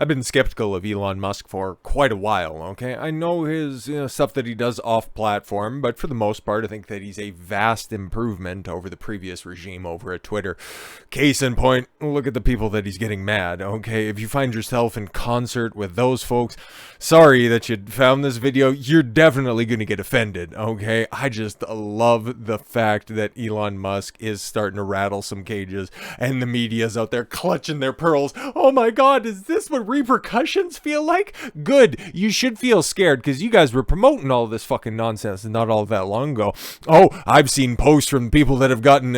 I've been skeptical of Elon Musk for quite a while, okay? I know his stuff that he does off-platform, but for the most part, I think that he's a vast improvement over the previous regime over at Twitter. Case in point, look at the people that he's getting mad, okay? If you find yourself in concert with those folks, sorry that you found this video, you're definitely going to get offended, okay? I just love the fact that Elon Musk is starting to rattle some cages, and the media's out there clutching their pearls. Oh my god, is this what repercussions feel like? Good. You should feel scared because you guys were promoting all this fucking nonsense not all that long ago. Oh, I've seen posts from people that have gotten,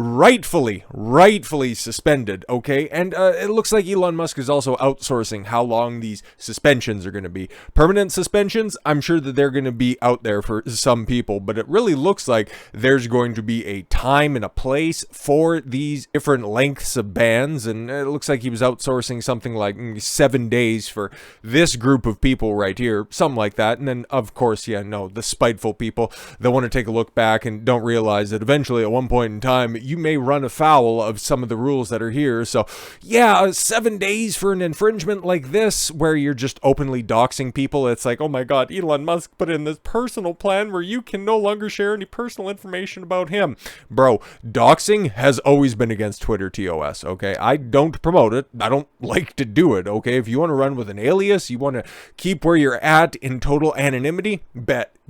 rightfully suspended, okay? And it looks like Elon Musk is also outsourcing how long these suspensions are going to be. Permanent suspensions, I'm sure that they're going to be out there for some people, but it really looks like there's going to be a time and a place for these different lengths of bans, and it looks like he was outsourcing something like 7 days for this group of people right here, something like that. And then of course, the spiteful people that want to take a look back and don't realize that eventually at one point in time you may run afoul of some of the rules that are here. So 7 days for an infringement like this where you're just openly doxing people, it's like, oh my god, Elon Musk put in this personal plan where you can no longer share any personal information about him. Bro, doxing has always been against Twitter TOS, okay? I don't promote it. I don't like to do it, okay? If you want to run with an alias, you want to keep where you're at in total anonymity,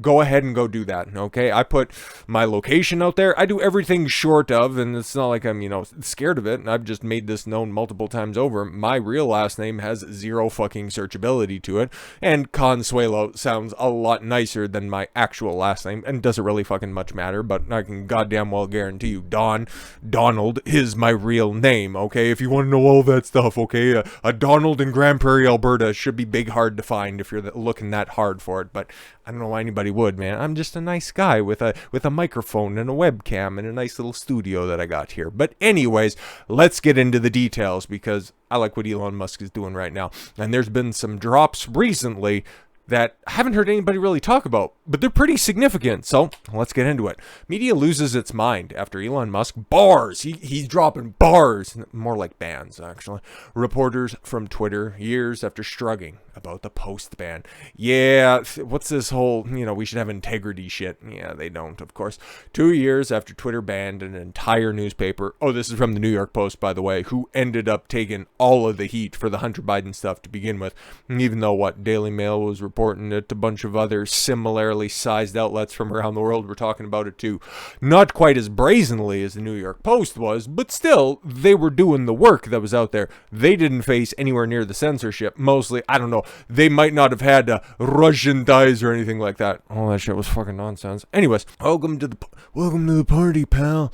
go ahead and go do that, okay? I put my location out there. I do everything short of, and it's not like I'm, scared of it, and I've just made this known multiple times over. My real last name has zero fucking searchability to it, and Consuelo sounds a lot nicer than my actual last name, and doesn't really fucking much matter, but I can goddamn well guarantee you Donald is my real name, okay? If you want to know all that stuff, okay? A Donald in Grand Prairie, Alberta should be big hard to find if you're looking that hard for it, but I don't know why anybody would, man. I'm just a nice guy with a microphone and a webcam and a nice little studio that I got here. But anyways, let's get into the details because I like what Elon Musk is doing right now. And there's been some drops recently that I haven't heard anybody really talk about, but they're pretty significant, so let's get into it. Media loses its mind after Elon Musk bars. He's dropping bars, more like bans, actually. Reporters from Twitter, years after struggling about the post ban. Yeah, what's this whole, we should have integrity shit? Yeah, they don't, of course. 2 years after Twitter banned an entire newspaper. Oh, this is from the New York Post, by the way, who ended up taking all of the heat for the Hunter Biden stuff to begin with, even though Daily Mail was reporting it, a bunch of other similarly sized outlets from around the world were talking about it too. Not quite as brazenly as the New York Post was, but still, they were doing the work that was out there. They didn't face anywhere near the censorship. Mostly, I don't know, they might not have had Russian ties or anything like that. All that shit was fucking nonsense. Anyways, welcome to the party, pal.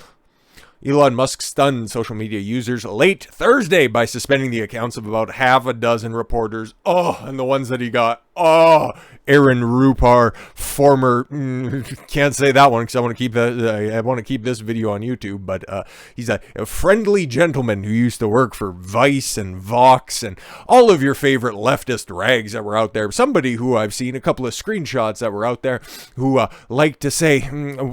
Elon Musk stunned social media users late Thursday by suspending the accounts of about half a dozen reporters. And the ones that he got. Aaron Rupar, former, can't say that one because I want to keep that. I want to keep this video on YouTube, but he's a friendly gentleman who used to work for Vice and Vox and all of your favorite leftist rags that were out there. Somebody who I've seen a couple of screenshots that were out there who like to say,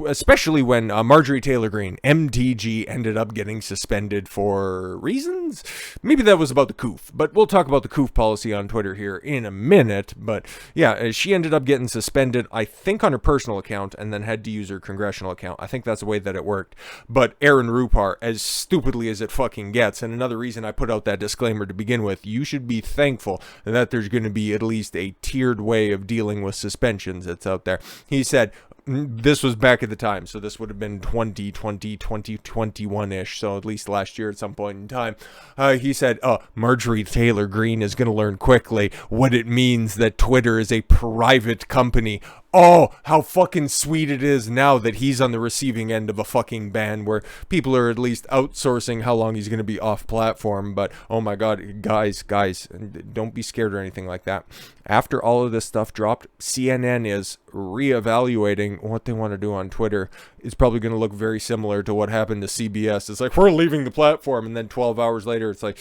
especially when Marjorie Taylor Greene, MTG, ended up getting suspended for reasons. Maybe that was about the COOF, but we'll talk about the COOF policy on Twitter here in a minute. But yeah, she ended up getting suspended, I think, on her personal account and then had to use her congressional account. I think that's the way that it worked. But Aaron Rupar, as stupidly as it fucking gets, and another reason I put out that disclaimer to begin with, you should be thankful that there's going to be at least a tiered way of dealing with suspensions that's out there. He said, this was back at the time, so this would have been 2021-ish, so at least last year at some point in time. He said, Marjorie Taylor Greene is going to learn quickly what it means that Twitter is a private company. Oh, how fucking sweet it is now that he's on the receiving end of a fucking ban where people are at least outsourcing how long he's going to be off platform. But oh my god, guys, don't be scared or anything like that. After all of this stuff dropped, CNN is reevaluating what they want to do on Twitter. It's probably going to look very similar to what happened to CBS. It's like, we're leaving the platform, and then 12 hours later, it's like,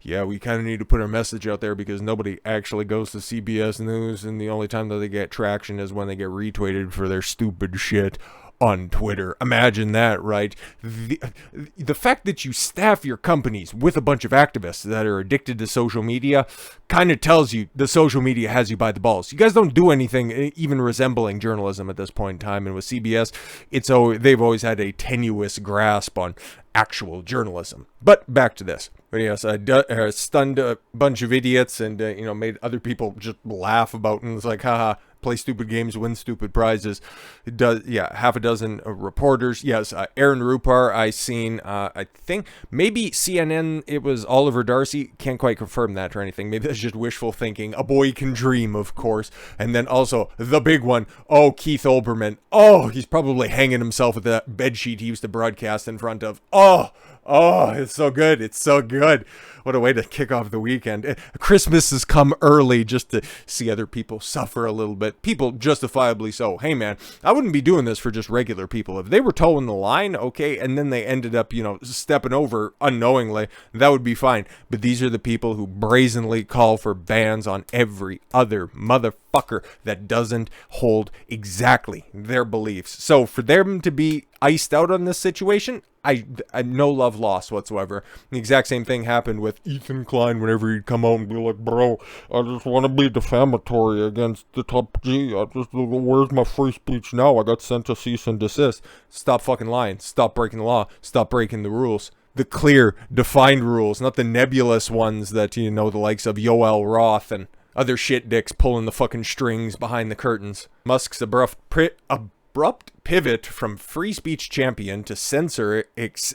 yeah, we kind of need to put our message out there because nobody actually goes to CBS News, and the only time that they get traction is when they get retweeted for their stupid shit. on Twitter. Imagine that, right? The fact that you staff your companies with a bunch of activists that are addicted to social media kind of tells you the social media has you by the balls. You guys don't do anything even resembling journalism at this point in time. And with CBS, they've always had a tenuous grasp on actual journalism. But back to this. But yes, I stunned a bunch of idiots and, made other people just laugh about it. And it's like, haha, play stupid games, win stupid prizes. It does, half a dozen reporters. Yes, Aaron Rupar, I seen, I think maybe CNN, it was Oliver Darcy. Can't quite confirm that or anything. Maybe that's just wishful thinking. A boy can dream, of course. And then also the big one. Oh, Keith Olbermann. Oh, he's probably hanging himself with that bedsheet he used to broadcast in front of. Oh, it's so good. It's so good. What a way to kick off the weekend. Christmas has come early just to see other people suffer a little bit. People justifiably so. Hey, man, I wouldn't be doing this for just regular people. If they were towing the line, okay, and then they ended up, stepping over unknowingly, that would be fine. But these are the people who brazenly call for bans on every other motherfucker that doesn't hold exactly their beliefs. So for them to be iced out on this situation, I no love lost whatsoever. The exact same thing happened with Ethan Klein whenever he'd come out and be like, bro, I just want to be defamatory against the top G. Where's my free speech now? I got sent to cease and desist. Stop fucking lying. Stop breaking the law. Stop breaking the rules. The clear, defined rules, not the nebulous ones that, the likes of Yoel Roth and other shit dicks pulling the fucking strings behind the curtains. Musk's abrupt pivot from free speech champion to censor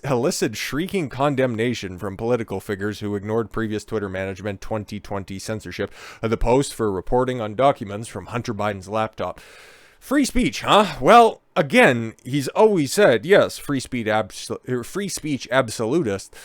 elicited shrieking condemnation from political figures who ignored previous Twitter management 2020 censorship of the post for reporting on documents from Hunter Biden's laptop. Free speech, huh? Well, again, he's always said, yes, free speech absolutist.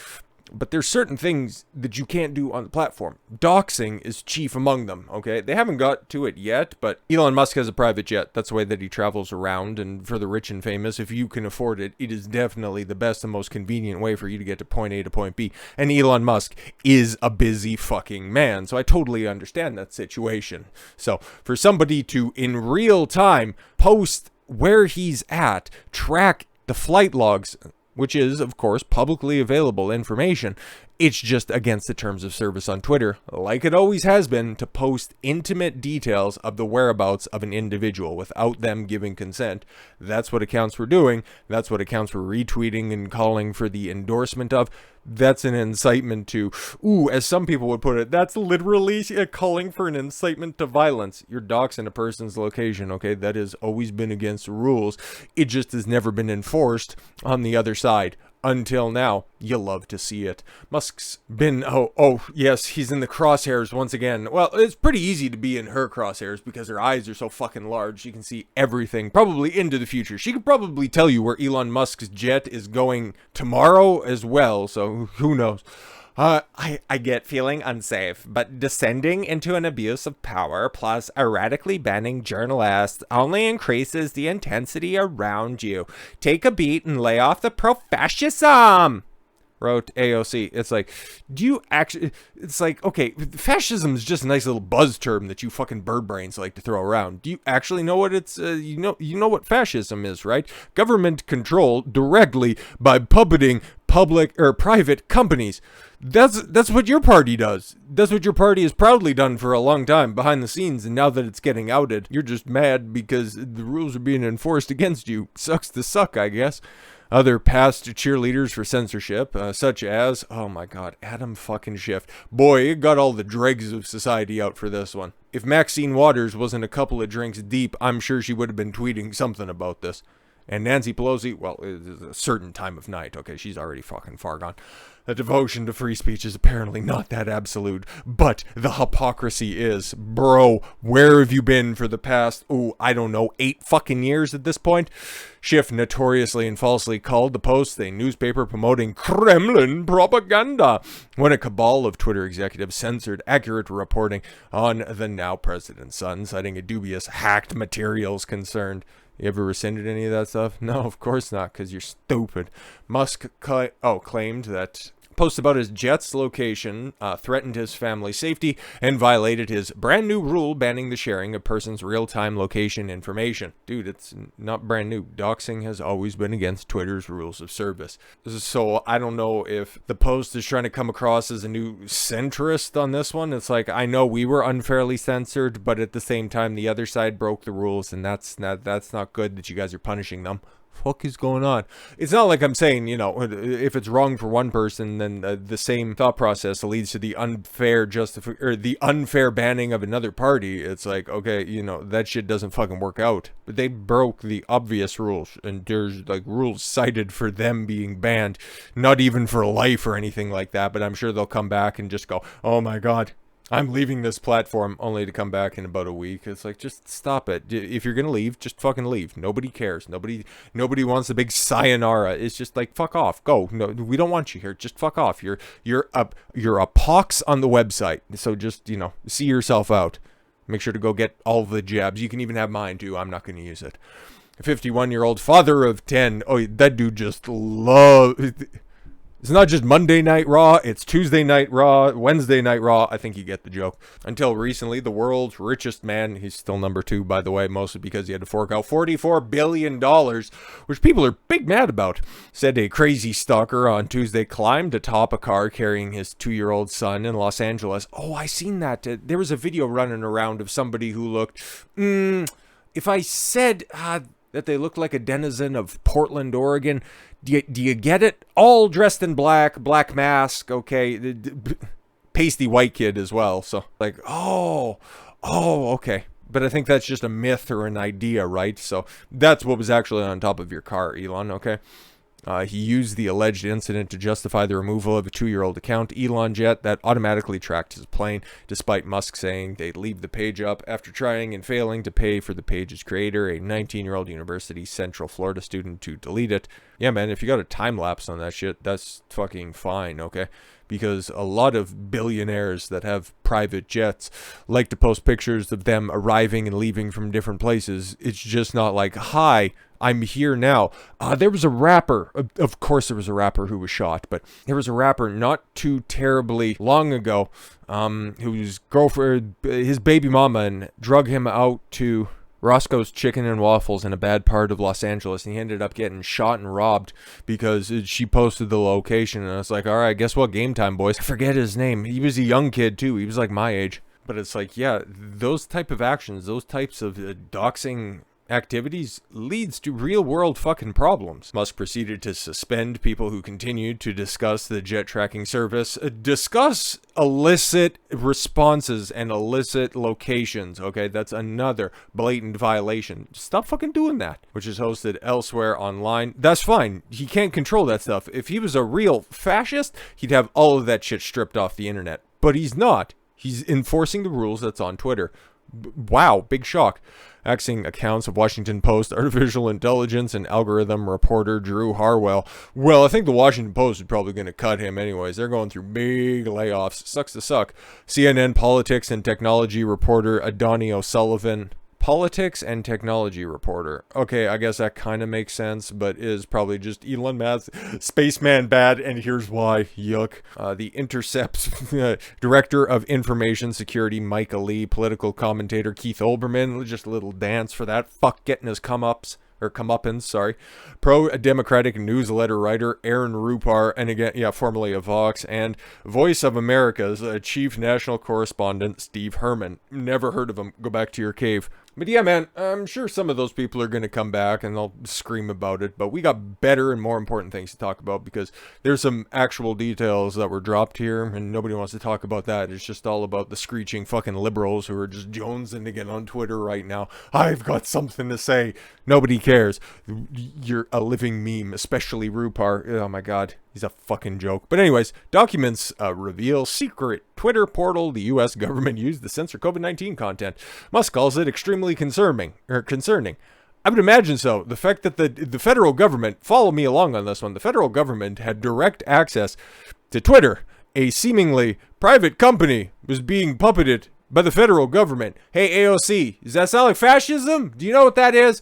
But there's certain things that you can't do on the platform. Doxxing is chief among them, okay? They haven't got to it yet, but Elon Musk has a private jet. That's the way that he travels around. And for the rich and famous, if you can afford it, it is definitely the best and most convenient way for you to get to point A to point B. And Elon Musk is a busy fucking man. So I totally understand that situation. So for somebody to, in real time, post where he's at, track the flight logs, which is, of course, publicly available information. It's just against the terms of service on Twitter, like it always has been, to post intimate details of the whereabouts of an individual without them giving consent. That's what accounts for doing. That's what accounts for retweeting and calling for the endorsement of. That's an incitement to, as some people would put it, that's literally calling for an incitement to violence. You're doxing a person's location, okay? That has always been against the rules. It just has never been enforced on the other side. Until now, you love to see it. Musk's been, yes, he's in the crosshairs once again. Well, it's pretty easy to be in her crosshairs because her eyes are so fucking large. She can see everything, probably into the future. She could probably tell you where Elon Musk's jet is going tomorrow as well, so who knows. I get feeling unsafe, but descending into an abuse of power plus erratically banning journalists only increases the intensity around you. Take a beat and lay off the pro-fascism, wrote AOC. It's like, okay, fascism is just a nice little buzz term that you fucking bird brains like to throw around. Do you actually know what it's, you know what fascism is, right? Government control directly by puppeting public or private companies. That's what your party does. That's what your party has proudly done for a long time behind the scenes, and now that it's getting outed, you're just mad because the rules are being enforced against you. Sucks to suck, I guess. Other past cheerleaders for censorship, such as, oh my god, Adam fucking Schiff. Boy, it got all the dregs of society out for this one. If Maxine Waters wasn't a couple of drinks deep, I'm sure she would have been tweeting something about this. And Nancy Pelosi, well, it is a certain time of night, okay? She's already fucking far gone. The devotion to free speech is apparently not that absolute, but the hypocrisy is. Bro, where have you been for the past, 8 fucking years at this point? Schiff notoriously and falsely called the Post a newspaper promoting Kremlin propaganda when a cabal of Twitter executives censored accurate reporting on the now president's son, citing a dubious hacked materials concerned. You ever rescinded any of that stuff? No, of course not, because you're stupid. Musk claimed that Posts about his jet's location threatened his family's safety and violated his brand new rule banning the sharing of persons' real-time location information. Dude, it's not brand new. Doxxing has always been against Twitter's rules of service. So I don't know if the Post is trying to come across as a new centrist on this one. It's like, I know we were unfairly censored, but at the same time, the other side broke the rules, and that's not good that you guys are punishing them. Fuck is going on? It's not like I'm saying, you know, if it's wrong for one person, then the same thought process leads to the unfair the unfair banning of another party. It's like, okay, you know, that shit doesn't fucking work out. But they broke the obvious rules, and there's like rules cited for them being banned, not even for life or anything like that. But I'm sure they'll come back and just go, oh my god, I'm leaving this platform, only to come back in about a week. It's like, just stop it. If you're gonna leave, just fucking leave. Nobody cares. Nobody wants a big sayonara. It's just like, fuck off. Go. No, we don't want you here. Just fuck off. You're a pox on the website. So just, you know, see yourself out. Make sure to go get all the jabs. You can even have mine too. I'm not gonna use it. A 51-year-old father of 10. Oh, that dude just loves. It's not just Monday Night Raw, it's Tuesday Night Raw, Wednesday Night Raw. I think you get the joke. Until recently, the world's richest man, he's still number 2, by the way, mostly because he had to fork out $44 billion, which people are big mad about, said a crazy stalker on Tuesday climbed atop a car carrying his 2-year-old son in Los Angeles. Oh, I seen that. There was a video running around of somebody who looked, if I said that they looked like a denizen of Portland, Oregon, do you get it? All dressed in black mask, okay, pasty white kid as well. So like, oh, okay. But I think that's just a myth or an idea, right? So that's what was actually on top of your car, Elon, okay? He used the alleged incident to justify the removal of a 2-year-old account, Elon Jet, that automatically tracked his plane, despite Musk saying they'd leave the page up after trying and failing to pay for the page's creator, a 19-year-old University Central Florida student, to delete it. Yeah, man, if you got a time lapse on that shit, that's fucking fine, okay? Because a lot of billionaires that have private jets like to post pictures of them arriving and leaving from different places. It's just not like, hi, I'm here now. There was a rapper, of course there was a rapper who was shot, but there was a rapper not too terribly long ago whose girlfriend, his baby mama, and drug him out to Roscoe's Chicken and Waffles in a bad part of Los Angeles, and he ended up getting shot and robbed because she posted the location, and I was like, all right, guess what, game time, boys. I forget his name. He was a young kid too. He was like my age. But it's like, yeah, those type of actions, those types of doxing activities leads to real-world fucking problems. Musk proceeded to suspend people who continued to discuss the jet tracking service, discuss illicit responses and illicit locations. Okay, that's another blatant violation. Stop fucking doing that. Which is hosted elsewhere online. That's fine. He can't control that stuff. If he was a real fascist, he'd have all of that shit stripped off the internet. But he's not. He's enforcing the rules that's on Twitter. Wow, big shock. Axing accounts of Washington Post artificial intelligence and algorithm reporter Drew Harwell. Well, I think the Washington Post is probably going to cut him anyways. They're going through big layoffs. Sucks to suck. CNN politics and technology reporter Adoni O'Sullivan. Politics and technology reporter. Okay, I guess that kind of makes sense, but is probably just Elon Musk, spaceman bad, and here's why. Yuck. The Intercept's director of information security, Micah Lee, political commentator Keith Olbermann, just a little dance for that. Fuck getting his comeuppance, sorry. Pro-Democratic newsletter writer Aaron Rupar, and again, yeah, formerly of Vox, and Voice of America's chief national correspondent Steve Herman. Never heard of him. Go back to your cave. But yeah, man, I'm sure some of those people are going to come back and they'll scream about it, but we got better and more important things to talk about because there's some actual details that were dropped here and nobody wants to talk about that. It's just all about the screeching fucking liberals who are just jonesing to get on Twitter right now. I've got something to say. Nobody cares. You're a living meme, especially Rupar. Oh my god. He's a fucking joke. But anyways, documents reveal secret Twitter portal the U.S. government used to censor COVID-19 content. Musk calls it extremely concerning. I would imagine so. The fact that the federal government, follow me along on this one, the federal government had direct access to Twitter. A seemingly private company was being puppeted by the federal government. Hey, AOC, does that sound like fascism? Do you know what that is?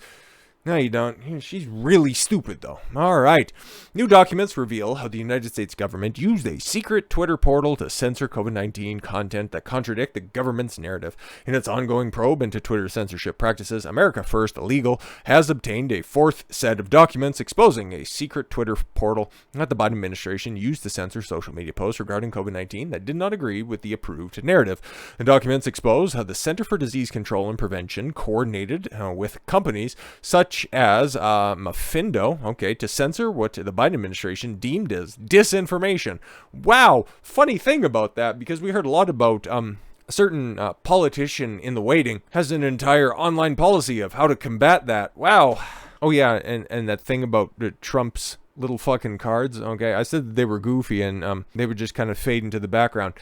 No, you don't. She's really stupid, though. All right. New documents reveal how the United States government used a secret Twitter portal to censor COVID-19 content that contradict the government's narrative. In its ongoing probe into Twitter censorship practices, America First Legal has obtained a fourth set of documents exposing a secret Twitter portal that the Biden administration used to censor social media posts regarding COVID-19 that did not agree with the approved narrative. The documents expose how the Center for Disease Control and Prevention coordinated with companies such as Mafindo, to censor what the Biden administration deemed as disinformation. Wow, funny thing about that, because we heard a lot about a certain politician in the waiting has an entire online policy of how to combat that. Wow. Oh yeah, and that thing about Trump's little fucking cards. Okay, I said that they were goofy and they would just kind of fade into the background.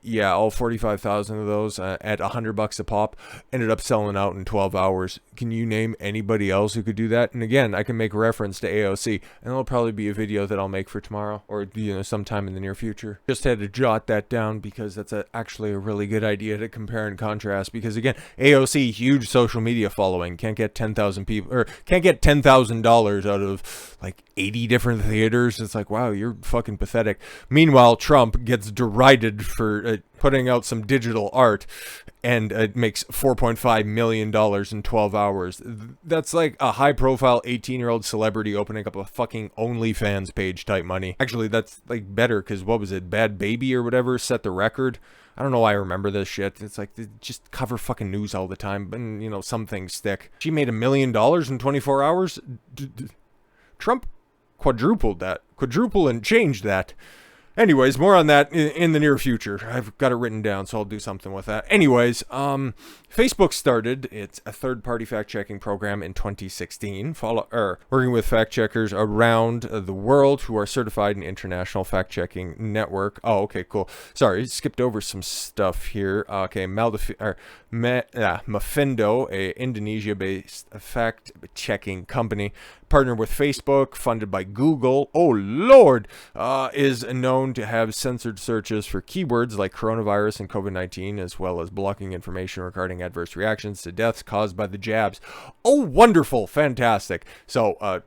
Yeah, all 45,000 of those at $100 a pop ended up selling out in 12 hours. Can you name anybody else who could do that? And again, I can make reference to AOC, and it'll probably be a video that I'll make for tomorrow or sometime in the near future. Just had to jot that down because that's actually a really good idea to compare and contrast. Because again, AOC, huge social media following, can't get 10,000 people or can't get $10,000 out of like 80 different theaters. It's like, wow, you're fucking pathetic. Meanwhile, Trump gets derided for putting out some digital art and it makes $4.5 million in 12 hours. That's like a high-profile 18-year-old celebrity opening up a fucking OnlyFans page type money. Actually, that's like better because what was it? Bad Baby or whatever set the record. I don't know why I remember this shit. It's like they just cover fucking news all the time, and some things stick. She made $1 million in 24 hours. Trump quadrupled and changed that. Anyways, more on that in the near future. I've got it written down, so I'll do something with that. Anyways, Facebook started its a third-party fact-checking program in 2016, working with fact-checkers around the world who are certified in international fact-checking network. Oh, okay, cool. Sorry, skipped over some stuff here. Okay, Mafindo, a Indonesia-based fact-checking company, partnered with Facebook, funded by Google. Oh, Lord! Is known to have censored searches for keywords like coronavirus and COVID-19, as well as blocking information regarding adverse reactions to deaths caused by the jabs. Oh, wonderful. Fantastic. So,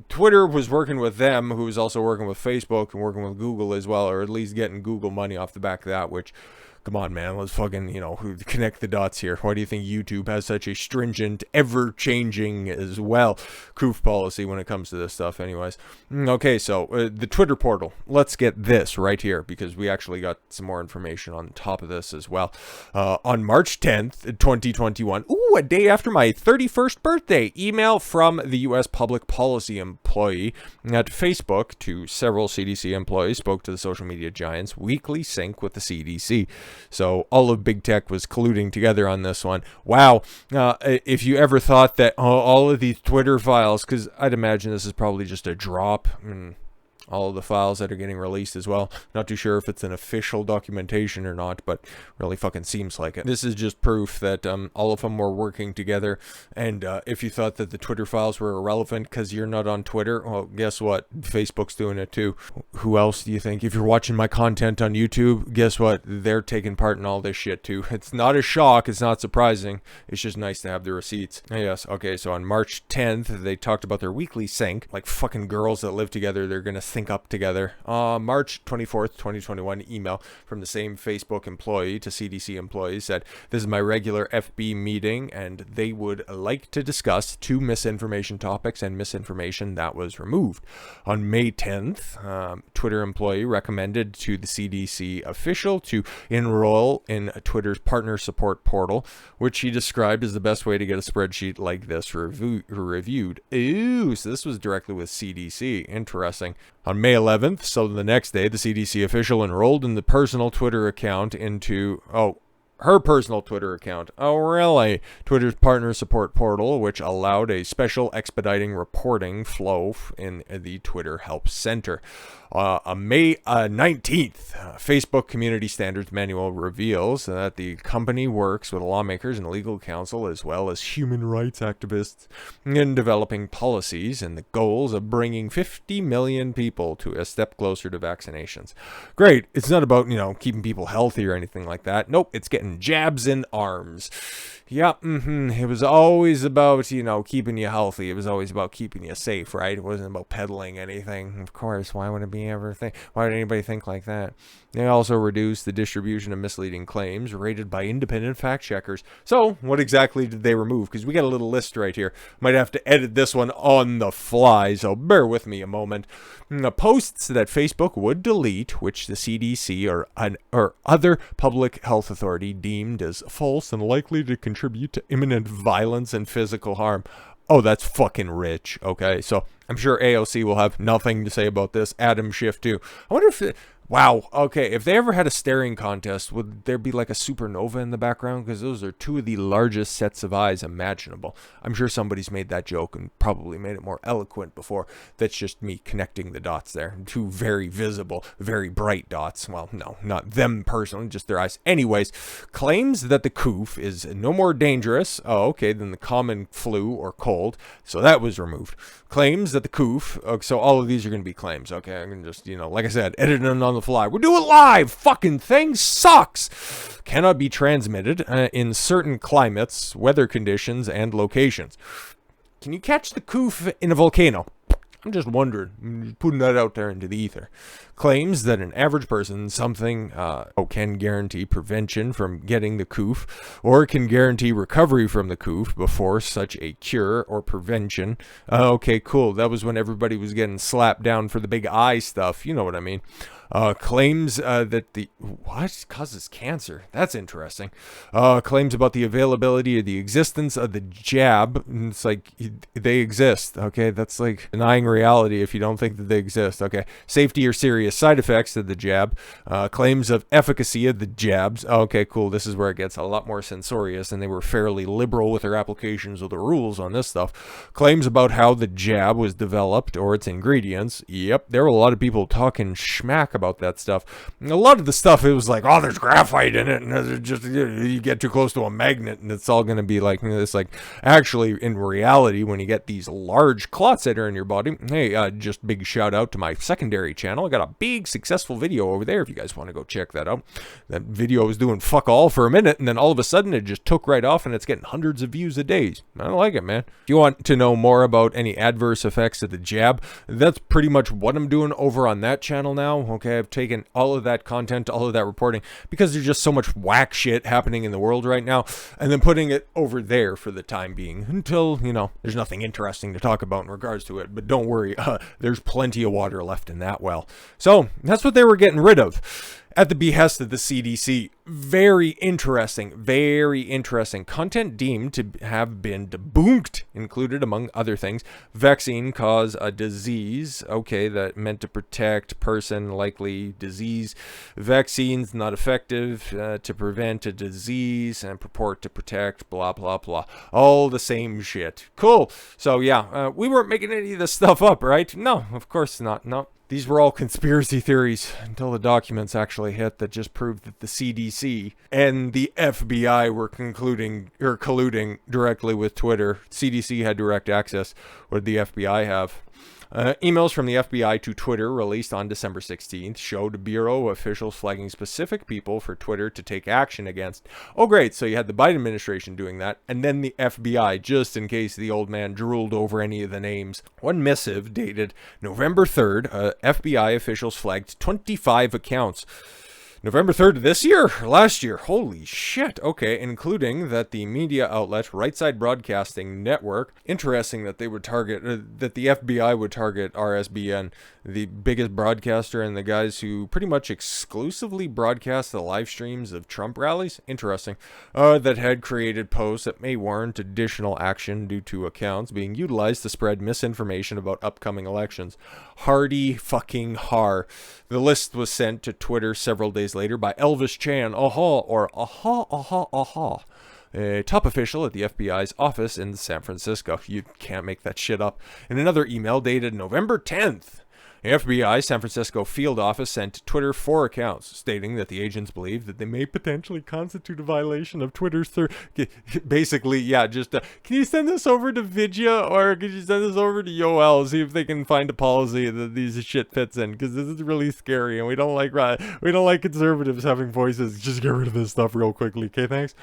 Twitter was working with them, who was also working with Facebook and working with Google as well, or at least getting Google money off the back of that, which... Come on, man. Let's fucking, connect the dots here. Why do you think YouTube has such a stringent, ever-changing as well proof policy when it comes to this stuff anyways? Okay, so the Twitter portal. Let's get this right here because we actually got some more information on top of this as well. On March 10th, 2021, a day after my 31st birthday, email from the U.S. public policy employee at Facebook to several CDC employees spoke to the social media giant's weekly sync with the CDC. So all of big tech was colluding together on this one. Wow. If you ever thought that all of these Twitter files, because I'd imagine this is probably just a drop. All of the files that are getting released as well. Not too sure if it's an official documentation or not, but really fucking seems like it. This is just proof that all of them were working together. And if you thought that the Twitter files were irrelevant because you're not on Twitter, well, guess what? Facebook's doing it too. Who else do you think? If you're watching my content on YouTube, guess what? They're taking part in all this shit too. It's not a shock. It's not surprising. It's just nice to have the receipts. Yes. Okay. So on March 10th, they talked about their weekly sync. Like fucking girls that live together, they're going to sync up together. March 24th, 2021, email from the same Facebook employee to CDC employees said, "This is my regular FB meeting and they would like to discuss 2 misinformation topics and misinformation that was removed." On May 10th, Twitter employee recommended to the CDC official to enroll in Twitter's partner support portal, which he described as the best way to get a spreadsheet like this reviewed. Ooh, so this was directly with CDC. Interesting. On May 11th, so the next day, the CDC official enrolled in the personal Twitter account into, her personal Twitter account. Oh, really? Twitter's partner support portal, which allowed a special expediting reporting flow in the Twitter Help Center. On May 19th, Facebook Community Standards Manual reveals that the company works with lawmakers and legal counsel as well as human rights activists in developing policies and the goals of bringing 50 million people to a step closer to vaccinations. Great. It's not about, keeping people healthy or anything like that. Nope, it's getting and jabs in arms. Yep, it was always about, keeping you healthy. It was always about keeping you safe, right? It wasn't about peddling anything. Of course, why would anybody think like that? They also reduced the distribution of misleading claims rated by independent fact checkers. So, what exactly did they remove? Because we got a little list right here. Might have to edit this one on the fly, so bear with me a moment. Posts that Facebook would delete, which the CDC or other public health authority deemed as false and likely to contribute to imminent violence and physical harm. Oh, that's fucking rich. Okay, so I'm sure AOC will have nothing to say about this. Adam Schiff too. I wonder if wow, okay, if they ever had a staring contest, would there be like a supernova in the background? Because those are two of the largest sets of eyes imaginable. I'm sure somebody's made that joke and probably made it more eloquent before. That's just me connecting the dots there. Two very visible, very bright dots. Well, no, not them personally, just their eyes. Anyways, claims that the coof is no more dangerous, than the common flu or cold. So that was removed. Claims that the coof, so all of these are going to be claims, okay? I can just, like I said, edit them on the fly. We're doing live! Fucking thing sucks! Cannot be transmitted in certain climates, weather conditions, and locations. Can you catch the coof in a volcano? I'm just wondering, putting that out there into the ether. Claims that an average person can guarantee prevention from getting the coof, or can guarantee recovery from the coof before such a cure or prevention. Okay, cool. That was when everybody was getting slapped down for the big eye stuff. You know what I mean. Claims that what causes cancer? That's interesting. Claims about the availability or the existence of the jab. It's like they exist. Okay, that's like denying reality if you don't think that they exist. Okay, safety or serious side effects of the jab. Claims of efficacy of the jabs. Okay, cool. This is where it gets a lot more censorious, and they were fairly liberal with their applications of the rules on this stuff. Claims about how the jab was developed or its ingredients. Yep, there were a lot of people talking schmack about that stuff. A lot of the stuff, it was like, oh, there's graphite in it, and just you get too close to a magnet, and it's all going to be like this. Like, actually, in reality, when you get these large clots that are in your body, hey, just big shout out to my secondary channel. I got a big successful video over there if you guys want to go check that out. That video was doing fuck all for a minute, and then all of a sudden it just took right off, and it's getting hundreds of views a day. I don't like it, man. If you want to know more about any adverse effects of the jab, that's pretty much what I'm doing over on that channel now. Okay, I've taken all of that content, all of that reporting, because there's just so much whack shit happening in the world right now, and then putting it over there for the time being until, there's nothing interesting to talk about in regards to it. But don't worry, there's plenty of water left in that well. So that's what they were getting rid of at the behest of the CDC. Very interesting content deemed to have been debunked, included among other things, vaccine cause a disease, that meant to protect person likely disease, vaccines not effective to prevent a disease and purport to protect, blah blah blah, all the same shit. Cool. So yeah, we weren't making any of this stuff up, right? No, of course not. No. These were all conspiracy theories until the documents actually hit that just proved that the CDC and the FBI were colluding directly with Twitter. CDC had direct access. What did the FBI have? Emails from the FBI to Twitter released on December 16th showed Bureau officials flagging specific people for Twitter to take action against. Oh, great. So you had the Biden administration doing that, and then the FBI, just in case the old man drooled over any of the names. One missive dated November 3rd, FBI officials flagged 25 accounts. November 3rd of this year? Last year? Holy shit. Okay, including that the media outlet Right Side Broadcasting Network, interesting that they would target, that the FBI would target RSBN, the biggest broadcaster and the guys who pretty much exclusively broadcast the live streams of Trump rallies. Interesting. That had created posts that may warrant additional action due to accounts being utilized to spread misinformation about upcoming elections. Hardy fucking har. The list was sent to Twitter several days later by Elvis Chan, a top official at the FBI's office in San Francisco. You can't make that shit up. In another email dated November 10th, The FBI San Francisco field office sent Twitter 4 accounts, stating that the agents believe that they may potentially constitute a violation of Twitter's basically, yeah, just, can you send this over to Vidya, or could you send this over to Yoel, see if they can find a policy that these shit fits in, because this is really scary, and we don't like conservatives having voices. Just get rid of this stuff real quickly, okay, thanks.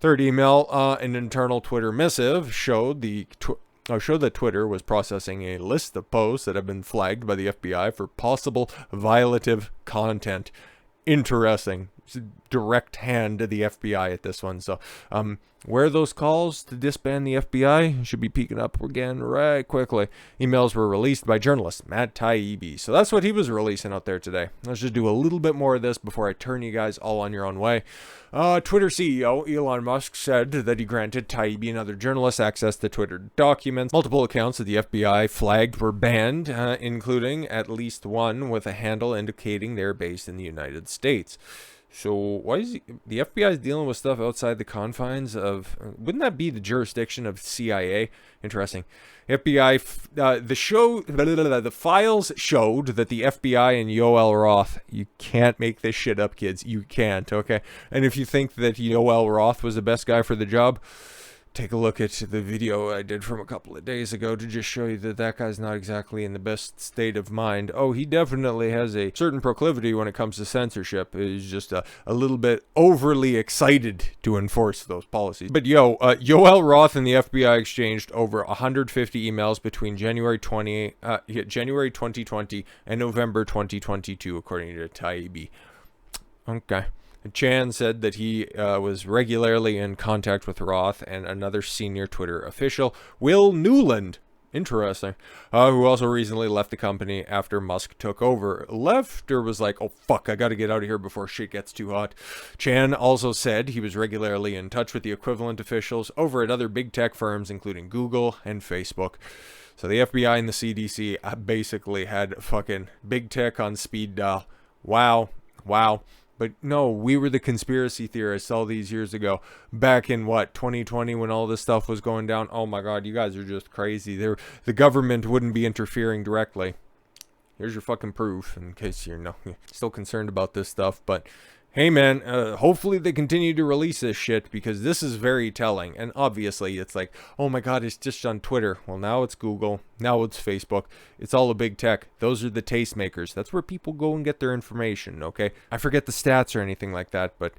Third email, an internal Twitter missive showed that Twitter was processing a list of posts that have been flagged by the FBI for possible violative content. Interesting. It's a direct hand to the FBI at this one. So, where are those calls to disband the FBI? Should be peeking up again right quickly. Emails were released by journalist Matt Taibbi. So that's what he was releasing out there today. Let's just do a little bit more of this before I turn you guys all on your own way. Twitter CEO Elon Musk said that he granted Taibbi and other journalists access to Twitter documents. Multiple accounts that the FBI flagged were banned, including at least one with a handle indicating they're based in the United States. So why is the FBI is dealing with stuff outside the confines of? Wouldn't that be the jurisdiction of CIA? Interesting. FBI, the files showed that the FBI and Yoel Roth. You can't make this shit up, kids. You can't. Okay. And if you think that Yoel Roth was the best guy for the job, take a look at the video I did from a couple of days ago to just show you that that guy's not exactly in the best state of mind. Oh, he definitely has a certain proclivity when it comes to censorship. He's just a little bit overly excited to enforce those policies. But Yoel Roth and the FBI exchanged over 150 emails between January 2020 and November 2022, according to Taibbi. Okay. Chan said that he was regularly in contact with Roth and another senior Twitter official, Will Newland, interesting, who also recently left the company after Musk took over. Left or was like, oh fuck, I gotta get out of here before shit gets too hot. Chan also said he was regularly in touch with the equivalent officials over at other big tech firms, including Google and Facebook. So the FBI and the CDC basically had fucking big tech on speed dial. Wow. But no, we were the conspiracy theorists all these years ago, back in 2020 when all this stuff was going down. Oh my God, you guys are just crazy. The government wouldn't be interfering directly. Here's your fucking proof, in case you're still concerned about this stuff. But hey man, hopefully they continue to release this shit, because this is very telling. And obviously it's like, oh my God, it's just on Twitter. Well, now it's Google, now it's Facebook. It's all a big tech. Those are the tastemakers. That's where people go and get their information, okay? I forget the stats or anything like that, but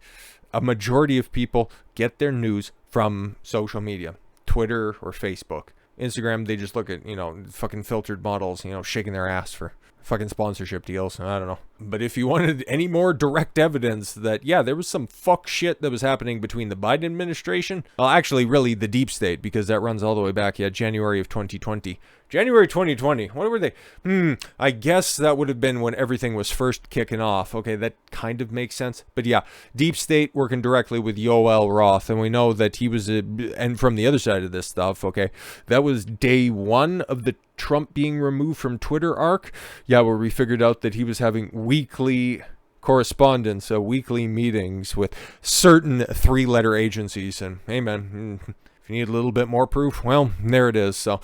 a majority of people get their news from social media, Twitter or Facebook. Instagram, they just look at, fucking filtered models, shaking their ass for fucking sponsorship deals. I don't know. But if you wanted any more direct evidence that, yeah, there was some fuck shit that was happening between the Biden administration, well, actually, really, the deep state, because that runs all the way back, January of 2020. January 2020. What were they? I guess that would have been when everything was first kicking off. Okay, that kind of makes sense. But yeah, deep state working directly with Yoel Roth. And we know that he was, and from the other side of this stuff, okay, that was day one of the Trump being removed from Twitter arc. Yeah, where we figured out that he was having weekly correspondence, weekly meetings with certain 3-letter agencies. And hey, man, if you need a little bit more proof, well, there it is. So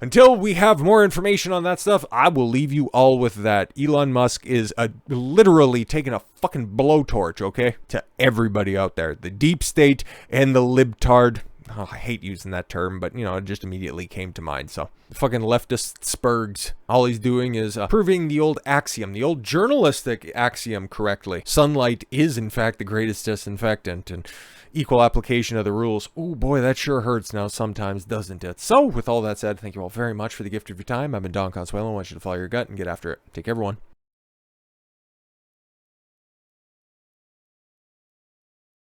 until we have more information on that stuff, I will leave you all with that. Elon Musk is literally taking a fucking blowtorch, okay, to everybody out there. The deep state and the libtard. Oh, I hate using that term, but, it just immediately came to mind. So, the fucking leftist spurgs. All he's doing is proving the old axiom, the old journalistic axiom correctly. Sunlight is, in fact, the greatest disinfectant, and equal application of the rules. Oh, boy, that sure hurts now sometimes, doesn't it? So, with all that said, thank you all very much for the gift of your time. I've been Don Consuelo. I want you to follow your gut and get after it. Take care, everyone.